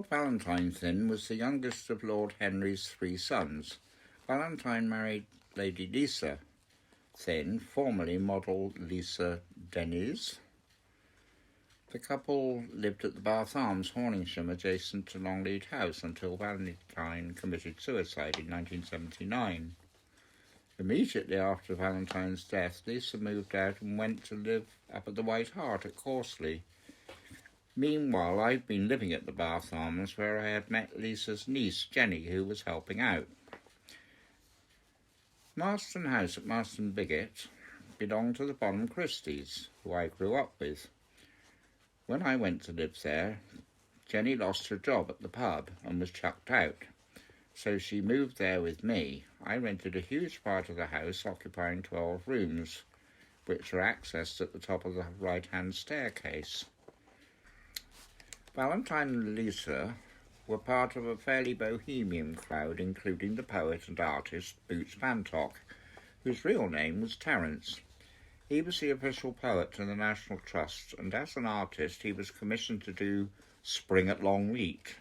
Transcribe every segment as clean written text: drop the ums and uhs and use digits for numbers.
Lord Valentine Thynne was the youngest of Lord Henry's 3 sons. Valentine married Lady Lisa Thynne, formerly model Lisa Denise. The couple lived at the Bath Arms, Horningsham, adjacent to Longleat House, until Valentine committed suicide in 1979. Immediately after Valentine's death, Lisa moved out and went to live up at the White Hart at Corsley. Meanwhile, I'd been living at the Bath Arms, where I had met Lisa's niece, Jenny, who was helping out. Marston House at Marston Bigot belonged to the Bonham Christies, who I grew up with. When I went to live there, Jenny lost her job at the pub and was chucked out, so she moved there with me. I rented a huge part of the house, occupying 12 rooms, which are accessed at the top of the right-hand staircase. Valentine and Lisa were part of a fairly bohemian crowd, including the poet and artist Boots Bantock, whose real name was Terence. He was the official poet to the National Trust, and as an artist he was commissioned to do Spring at Longleat.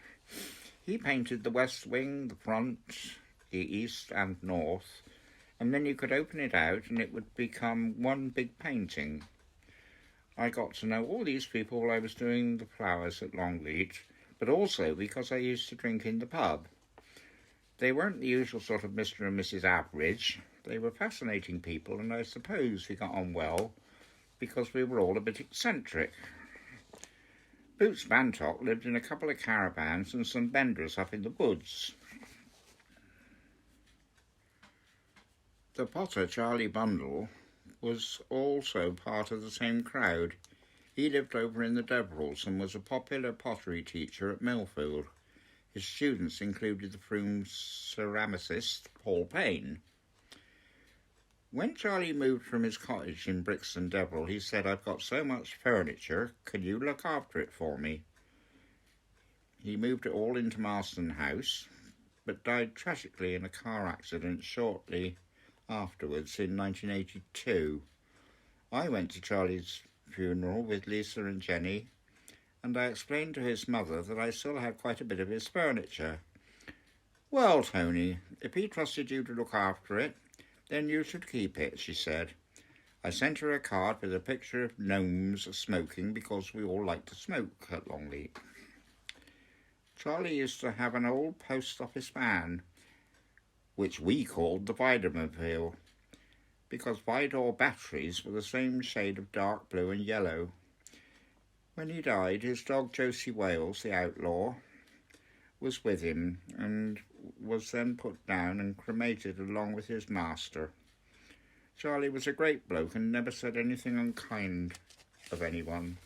He painted the west wing, the front, the east and north, and then you could open it out and it would become one big painting. I got to know all these people while I was doing the flowers at Longleat, but also because I used to drink in the pub. They weren't the usual sort of Mr. and Mrs. Average. They were fascinating people, and I suppose we got on well because we were all a bit eccentric. Boots Bantock lived in a couple of caravans and some benders up in the woods. The potter, Charlie Blundell, was also part of the same crowd. He lived over in the Deverells and was a popular pottery teacher at Millfield. His students included the Frome ceramicist Paul Payne. When Charlie moved from his cottage in Brixton, Deverell, he said, "I've got so much furniture, can you look after it for me?" He moved it all into Marston House, but died tragically in a car accident shortly afterwards in 1982. I went to Charlie's funeral with Lisa and Jenny, and I explained to his mother that I still had quite a bit of his furniture. "Well, Tony, if he trusted you to look after it, then you should keep it," she said. I sent her a card with a picture of gnomes smoking, because we all like to smoke at Longleat. Charlie used to have an old post office van, which we called the Vidormobile, because Vidor batteries were the same shade of dark blue and yellow. When he died, his dog Josie Wales, the outlaw, was with him and was then put down and cremated along with his master. Charlie was a great bloke and never said anything unkind of anyone.